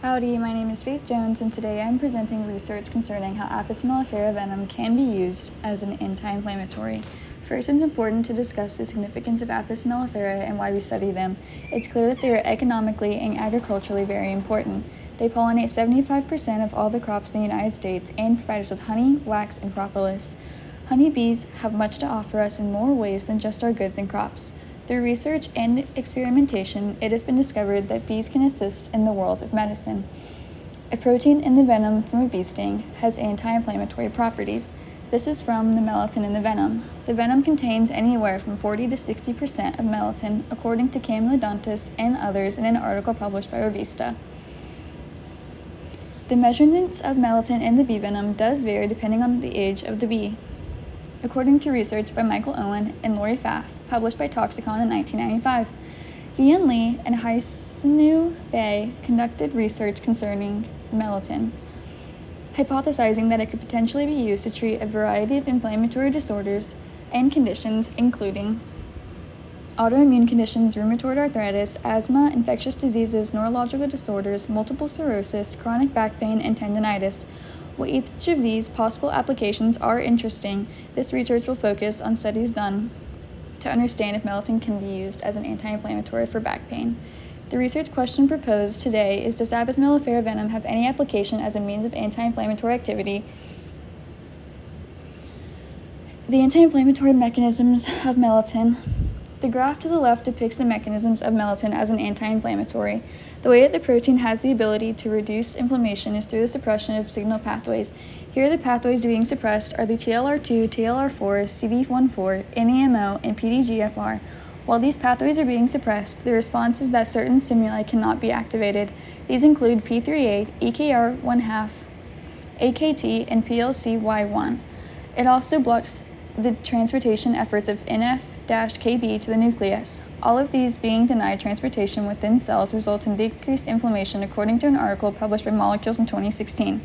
Howdy, my name is Faith Jones, and today I'm presenting research concerning how Apis mellifera venom can be used as an anti-inflammatory. First, it's important to discuss the significance of Apis mellifera and why we study them. It's clear that they are economically and agriculturally very important. They pollinate 75% of all the crops in the United States and provide us with honey, wax, and propolis. Honeybees have much to offer us in more ways than just our goods and crops. Through research and experimentation, it has been discovered that bees can assist in the world of medicine. A protein in the venom from a bee sting has anti-inflammatory properties. This is from the melittin in the venom. The venom contains anywhere from 40 to 60% of melittin, according to Camelodontis and others in an article published by Revista. The measurements of melittin in the bee venom does vary depending on the age of the bee. According to research by Michael Owen and Lori Pfaff, published by Toxicon in 1995, Guian Li and Haisnu Bei conducted research concerning melittin, hypothesizing that it could potentially be used to treat a variety of inflammatory disorders and conditions, including autoimmune conditions, rheumatoid arthritis, asthma, infectious diseases, neurological disorders, multiple sclerosis, chronic back pain, and tendinitis. While each of these possible applications are interesting, this research will focus on studies done to understand if melittin can be used as an anti-inflammatory for back pain. The research question proposed today is, does Apis mellifera venom have any application as a means of anti-inflammatory activity? The anti-inflammatory mechanisms of melittin. The graph to the left depicts the mechanisms of melittin as an anti-inflammatory. The way that the protein has the ability to reduce inflammation is through the suppression of signal pathways. Here, the pathways being suppressed are the TLR2, TLR4, CD14, NEMO, and PDGFR. While these pathways are being suppressed, the response is that certain stimuli cannot be activated. These include P38, EKR1/2, AKT, and PLCY1. It also blocks the transportation efforts of NF-KB to the nucleus. All of these being denied transportation within cells results in decreased inflammation, according to an article published by Molecules in 2016.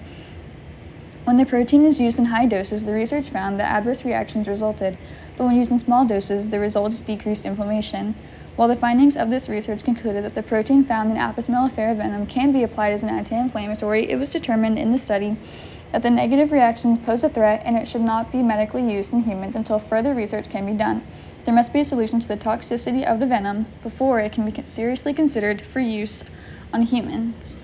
When the protein is used in high doses, the research found that adverse reactions resulted, but when used in small doses, the result is decreased inflammation. While the findings of this research concluded that the protein found in Apis mellifera venom can be applied as an anti-inflammatory, it was determined in the study that the negative reactions pose a threat and it should not be medically used in humans until further research can be done. There must be a solution to the toxicity of the venom before it can be seriously considered for use on humans.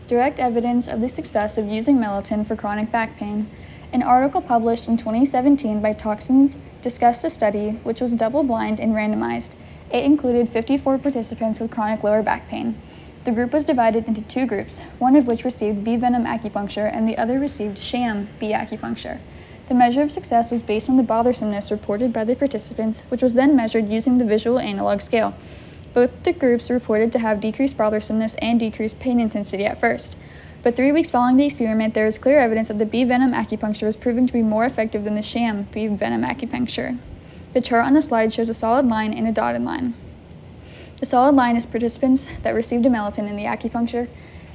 Direct evidence of the success of using melittin for chronic back pain. An article published in 2017 by Toxins discussed a study which was double-blind and randomized. It included 54 participants with chronic lower back pain. The group was divided into two groups, one of which received bee venom acupuncture and the other received sham bee acupuncture. The measure of success was based on the bothersomeness reported by the participants, which was then measured using the visual analog scale. Both the groups reported to have decreased bothersomeness and decreased pain intensity at first. But 3 weeks following the experiment, there is clear evidence that the bee venom acupuncture was proving to be more effective than the sham bee venom acupuncture. The chart on the slide shows a solid line and a dotted line. The solid line is participants that received a melittin in the acupuncture.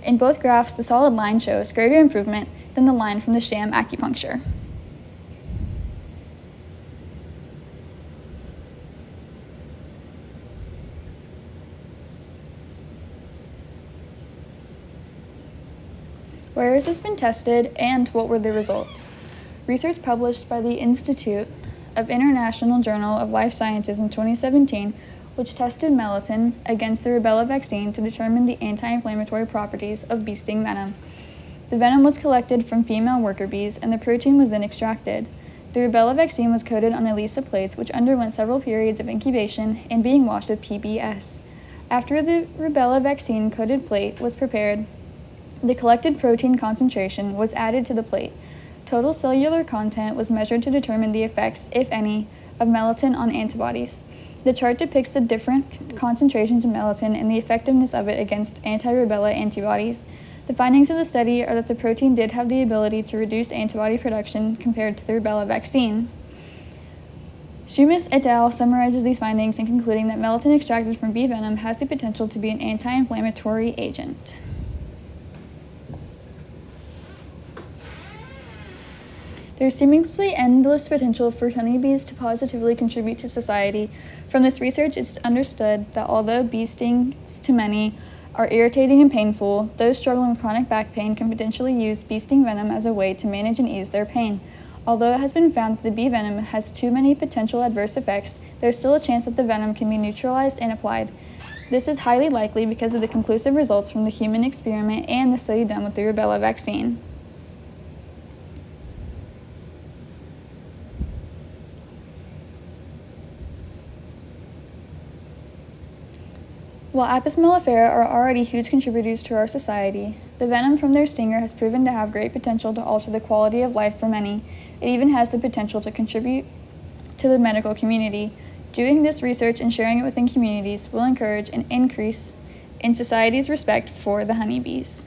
In both graphs, the solid line shows greater improvement than the line from the sham acupuncture. Where has this been tested and what were the results? Research published by the Institute of International Journal of Life Sciences in 2017, which tested melittin against the rubella vaccine to determine the anti-inflammatory properties of bee sting venom. The venom was collected from female worker bees and the protein was then extracted. The rubella vaccine was coated on ELISA plates, which underwent several periods of incubation and being washed with PBS. After the rubella vaccine coated plate was prepared, the collected protein concentration was added to the plate. Total cellular content was measured to determine the effects, if any, of melittin on antibodies. The chart depicts the different concentrations of melittin and the effectiveness of it against anti-rubella antibodies. The findings of the study are that the protein did have the ability to reduce antibody production compared to the rubella vaccine. Shumis et al. Summarizes these findings in concluding that melittin extracted from bee venom has the potential to be an anti-inflammatory agent. There's seemingly endless potential for honeybees to positively contribute to society. From this research, it's understood that although bee stings to many are irritating and painful, those struggling with chronic back pain can potentially use bee sting venom as a way to manage and ease their pain. Although it has been found that the bee venom has too many potential adverse effects, there's still a chance that the venom can be neutralized and applied. This is highly likely because of the conclusive results from the human experiment and the study done with the rubella vaccine. While Apis mellifera are already huge contributors to our society, the venom from their stinger has proven to have great potential to alter the quality of life for many. It even has the potential to contribute to the medical community. Doing this research and sharing it within communities will encourage an increase in society's respect for the honeybees.